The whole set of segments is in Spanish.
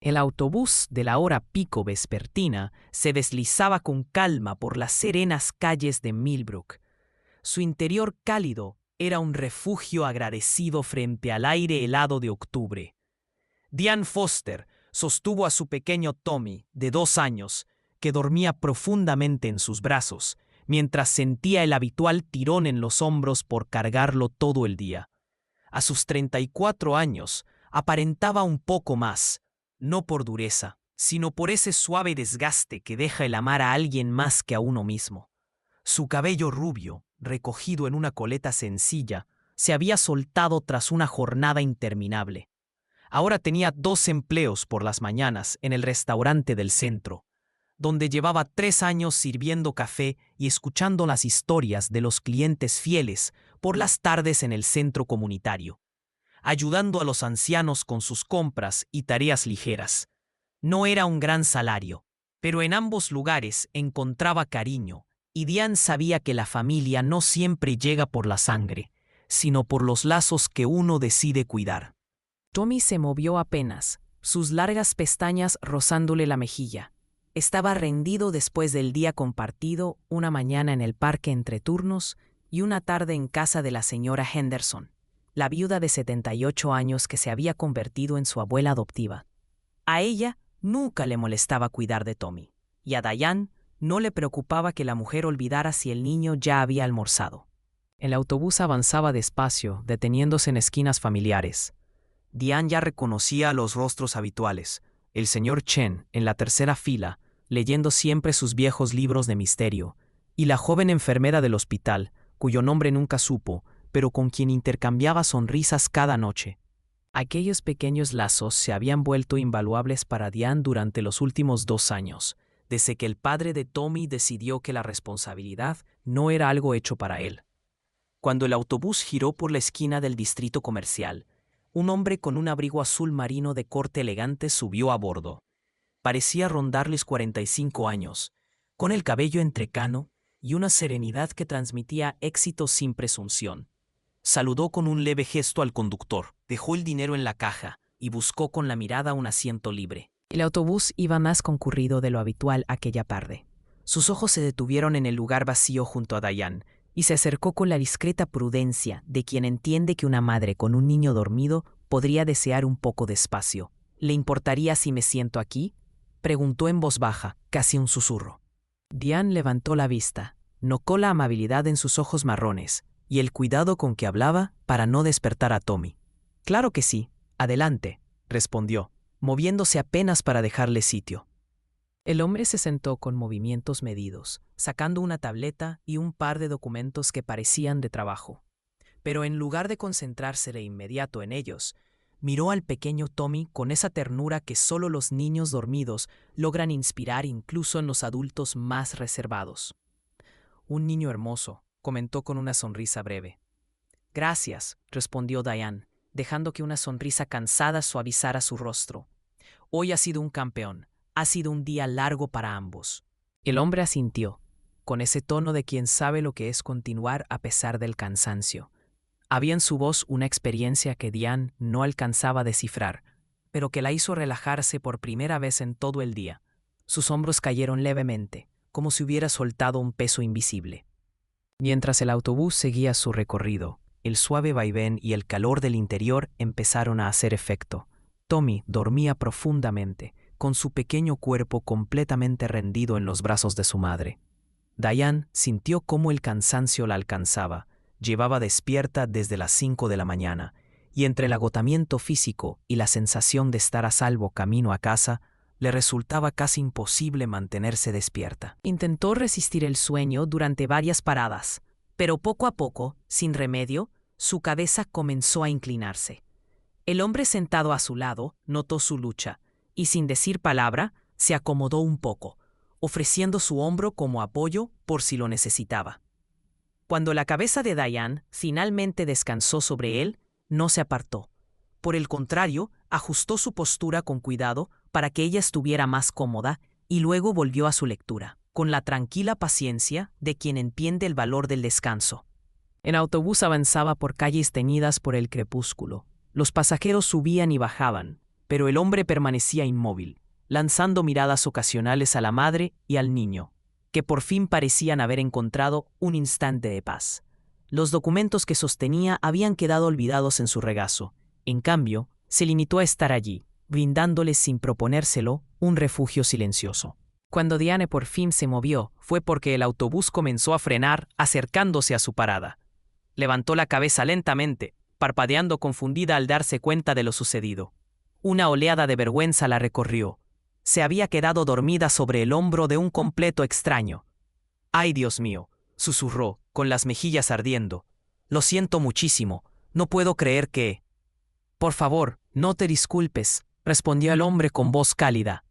El autobús de la hora pico vespertina se deslizaba con calma por las serenas calles de Millbrook. Su interior cálido era un refugio agradecido frente al aire helado de octubre. Diane Foster sostuvo a su pequeño Tommy, de 2 años, que dormía profundamente en sus brazos, mientras sentía el habitual tirón en los hombros por cargarlo todo el día. A sus 34 años, aparentaba un poco más, no por dureza, sino por ese suave desgaste que deja el amar a alguien más que a uno mismo. Su cabello rubio, recogido en una coleta sencilla, se había soltado tras una jornada interminable. Ahora tenía 2 empleos por las mañanas en el restaurante del centro, donde llevaba 3 años sirviendo café y escuchando las historias de los clientes fieles por las tardes en el centro comunitario, ayudando a los ancianos con sus compras y tareas ligeras. No era un gran salario, pero en ambos lugares encontraba cariño, y Diane sabía que la familia no siempre llega por la sangre, sino por los lazos que uno decide cuidar. Tommy se movió apenas, sus largas pestañas rozándole la mejilla. Estaba rendido después del día compartido, una mañana en el parque entre turnos y una tarde en casa de la señora Henderson, la viuda de 78 años que se había convertido en su abuela adoptiva. A ella nunca le molestaba cuidar de Tommy, y a Diane no le preocupaba que la mujer olvidara si el niño ya había almorzado. El autobús avanzaba despacio, deteniéndose en esquinas familiares. Diane ya reconocía los rostros habituales: el señor Chen en la tercera fila, leyendo siempre sus viejos libros de misterio, y la joven enfermera del hospital, cuyo nombre nunca supo, pero con quien intercambiaba sonrisas cada noche. Aquellos pequeños lazos se habían vuelto invaluables para Diane durante los últimos 2 años, desde que el padre de Tommy decidió que la responsabilidad no era algo hecho para él. Cuando el autobús giró por la esquina del distrito comercial, un hombre con un abrigo azul marino de corte elegante subió a bordo. Parecía rondarles 45 años, con el cabello entrecano y una serenidad que transmitía éxito sin presunción. Saludó con un leve gesto al conductor, dejó el dinero en la caja y buscó con la mirada un asiento libre. El autobús iba más concurrido de lo habitual aquella tarde. Sus ojos se detuvieron en el lugar vacío junto a Diane, y se acercó con la discreta prudencia de quien entiende que una madre con un niño dormido podría desear un poco de espacio. ¿Le importaría si me siento aquí?, preguntó en voz baja, casi un susurro. Diane levantó la vista, notó la amabilidad en sus ojos marrones y el cuidado con que hablaba para no despertar a Tommy. «Claro que sí, adelante», respondió, moviéndose apenas para dejarle sitio. El hombre se sentó con movimientos medidos, sacando una tableta y un par de documentos que parecían de trabajo. Pero en lugar de concentrarse de inmediato en ellos, miró al pequeño Tommy con esa ternura que solo los niños dormidos logran inspirar incluso en los adultos más reservados. «Un niño hermoso», comentó con una sonrisa breve. «Gracias», respondió Diane, dejando que una sonrisa cansada suavizara su rostro. «Hoy ha sido un campeón. Ha sido un día largo para ambos». El hombre asintió, con ese tono de quien sabe lo que es continuar a pesar del cansancio. Había en su voz una experiencia que Diane no alcanzaba a descifrar, pero que la hizo relajarse por primera vez en todo el día. Sus hombros cayeron levemente, como si hubiera soltado un peso invisible. Mientras el autobús seguía su recorrido, el suave vaivén y el calor del interior empezaron a hacer efecto. Tommy dormía profundamente, con su pequeño cuerpo completamente rendido en los brazos de su madre. Diane sintió cómo el cansancio la alcanzaba. Llevaba despierta desde las 5 de la mañana, y entre el agotamiento físico y la sensación de estar a salvo camino a casa, le resultaba casi imposible mantenerse despierta. Intentó resistir el sueño durante varias paradas, pero poco a poco, sin remedio, su cabeza comenzó a inclinarse. El hombre sentado a su lado notó su lucha, y sin decir palabra, se acomodó un poco, ofreciendo su hombro como apoyo por si lo necesitaba. Cuando la cabeza de Diane finalmente descansó sobre él, no se apartó. Por el contrario, ajustó su postura con cuidado para que ella estuviera más cómoda y luego volvió a su lectura, con la tranquila paciencia de quien entiende el valor del descanso. El autobús avanzaba por calles teñidas por el crepúsculo. Los pasajeros subían y bajaban, pero el hombre permanecía inmóvil, lanzando miradas ocasionales a la madre y al niño, que por fin parecían haber encontrado un instante de paz. Los documentos que sostenía habían quedado olvidados en su regazo. En cambio, se limitó a estar allí, brindándoles sin proponérselo un refugio silencioso. Cuando Diane por fin se movió, fue porque el autobús comenzó a frenar acercándose a su parada. Levantó la cabeza lentamente, parpadeando confundida al darse cuenta de lo sucedido. Una oleada de vergüenza la recorrió. Se había quedado dormida sobre el hombro de un completo extraño. «¡Ay, Dios mío!», susurró, con las mejillas ardiendo. «Lo siento muchísimo. No puedo creer que...». «Por favor, no te disculpes», respondió el hombre con voz cálida,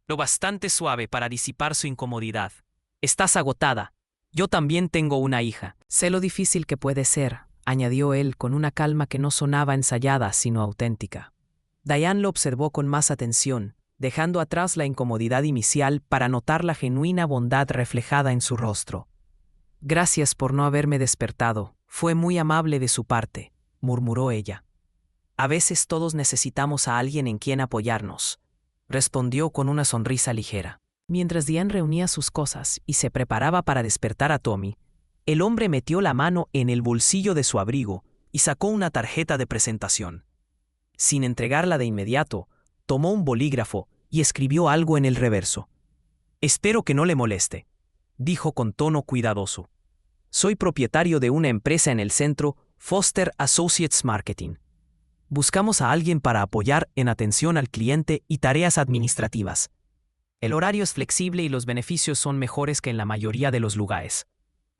lo bastante suave para disipar su incomodidad. «Estás agotada. Yo también tengo una hija». «Sé lo difícil que puede ser», añadió él con una calma que no sonaba ensayada sino auténtica. Diane lo observó con más atención, dejando atrás la incomodidad inicial para notar la genuina bondad reflejada en su rostro. «Gracias por no haberme despertado. Fue muy amable de su parte», murmuró ella. «A veces todos necesitamos a alguien en quien apoyarnos», respondió con una sonrisa ligera. Mientras Diane reunía sus cosas y se preparaba para despertar a Tommy, el hombre metió la mano en el bolsillo de su abrigo y sacó una tarjeta de presentación. Sin entregarla de inmediato, tomó un bolígrafo y escribió algo en el reverso. «Espero que no le moleste», dijo con tono cuidadoso. «Soy propietario de una empresa en el centro, Foster Associates Marketing. Buscamos a alguien para apoyar en atención al cliente y tareas administrativas. El horario es flexible y los beneficios son mejores que en la mayoría de los lugares».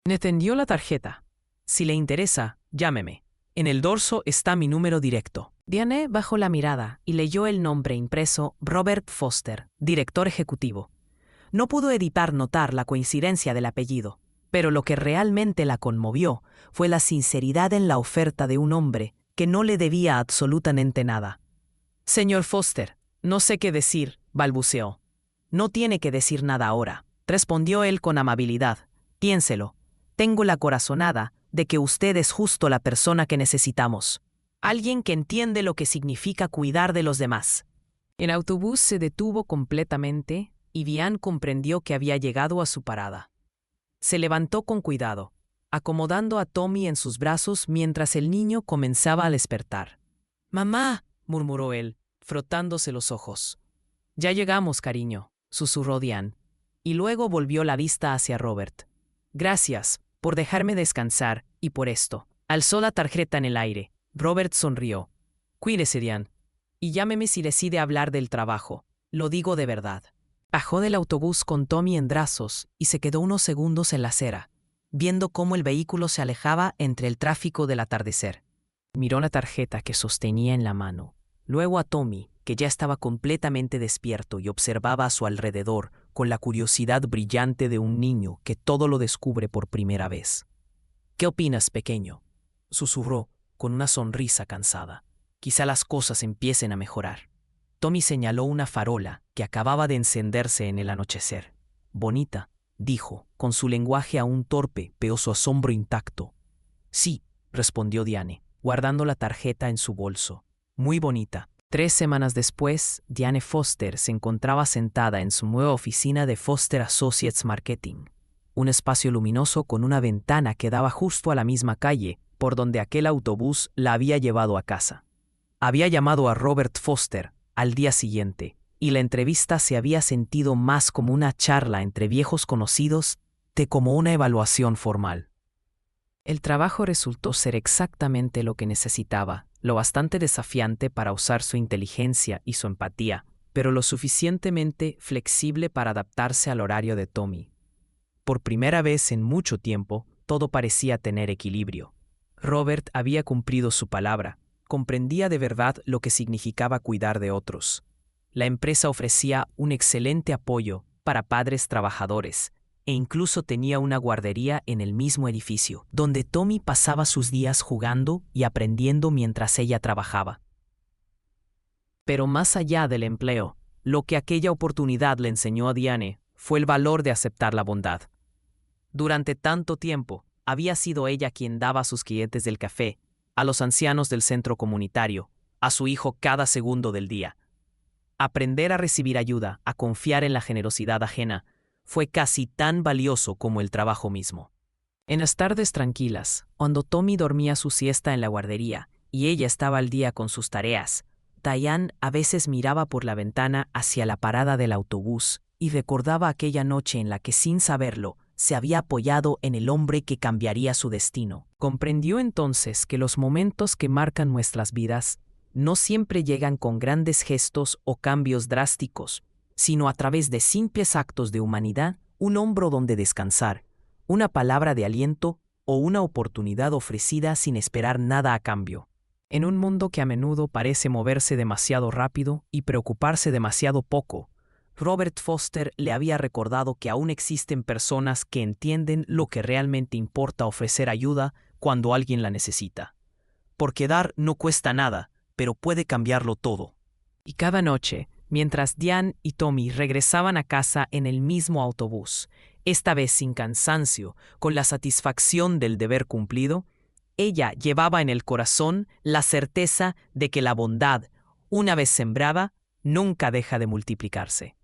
Me tendió la tarjeta. «Si le interesa, llámeme. En el dorso está mi número directo». Diane bajó la mirada y leyó el nombre impreso: Robert Foster, director ejecutivo. No pudo evitar notar la coincidencia del apellido, pero lo que realmente la conmovió fue la sinceridad en la oferta de un hombre que no le debía absolutamente nada. «Señor Foster, no sé qué decir», balbuceó. «No tiene que decir nada ahora», respondió él con amabilidad. «Piénselo. Tengo la corazonada de que usted es justo la persona que necesitamos. Alguien que entiende lo que significa cuidar de los demás». El autobús se detuvo completamente y Diane comprendió que había llegado a su parada. Se levantó con cuidado, acomodando a Tommy en sus brazos mientras el niño comenzaba a despertar. «Mamá», murmuró él, frotándose los ojos. «Ya llegamos, cariño», susurró Diane, y luego volvió la vista hacia Robert. «Gracias por dejarme descansar y por esto». Alzó la tarjeta en el aire. Robert sonrió. «Cuídese, Diane, y llámeme si decide hablar del trabajo. Lo digo de verdad». Bajó del autobús con Tommy en brazos y se quedó unos segundos en la acera, viendo cómo el vehículo se alejaba entre el tráfico del atardecer. Miró la tarjeta que sostenía en la mano, luego a Tommy, que ya estaba completamente despierto y observaba a su alrededor con la curiosidad brillante de un niño que todo lo descubre por primera vez. «¿Qué opinas, pequeño?», susurró con una sonrisa cansada. «Quizá las cosas empiecen a mejorar». Tommy señaló una farola que acababa de encenderse en el anochecer. «Bonita», dijo, con su lenguaje aún torpe, pero su asombro intacto. «Sí», respondió Diane, guardando la tarjeta en su bolso. «Muy bonita». 3 semanas después, Diane Foster se encontraba sentada en su nueva oficina de Foster Associates Marketing, un espacio luminoso con una ventana que daba justo a la misma calle por donde aquel autobús la había llevado a casa. Había llamado a Robert Foster al día siguiente, y la entrevista se había sentido más como una charla entre viejos conocidos que como una evaluación formal. El trabajo resultó ser exactamente lo que necesitaba, lo bastante desafiante para usar su inteligencia y su empatía, pero lo suficientemente flexible para adaptarse al horario de Tommy. Por primera vez en mucho tiempo, todo parecía tener equilibrio. Robert había cumplido su palabra, comprendía de verdad lo que significaba cuidar de otros. La empresa ofrecía un excelente apoyo para padres trabajadores e incluso tenía una guardería en el mismo edificio, donde Tommy pasaba sus días jugando y aprendiendo mientras ella trabajaba. Pero más allá del empleo, lo que aquella oportunidad le enseñó a Diane fue el valor de aceptar la bondad. Durante tanto tiempo, había sido ella quien daba a sus clientes del café, a los ancianos del centro comunitario, a su hijo cada segundo del día. Aprender a recibir ayuda, a confiar en la generosidad ajena, fue casi tan valioso como el trabajo mismo. En las tardes tranquilas, cuando Tommy dormía su siesta en la guardería y ella estaba al día con sus tareas, Diane a veces miraba por la ventana hacia la parada del autobús y recordaba aquella noche en la que, sin saberlo, se había apoyado en el hombre que cambiaría su destino. Comprendió entonces que los momentos que marcan nuestras vidas no siempre llegan con grandes gestos o cambios drásticos, sino a través de simples actos de humanidad, un hombro donde descansar, una palabra de aliento o una oportunidad ofrecida sin esperar nada a cambio. En un mundo que a menudo parece moverse demasiado rápido y preocuparse demasiado poco, Robert Foster le había recordado que aún existen personas que entienden lo que realmente importa: ofrecer ayuda cuando alguien la necesita. Porque dar no cuesta nada, pero puede cambiarlo todo. Y cada noche, mientras Diane y Tommy regresaban a casa en el mismo autobús, esta vez sin cansancio, con la satisfacción del deber cumplido, ella llevaba en el corazón la certeza de que la bondad, una vez sembrada, nunca deja de multiplicarse.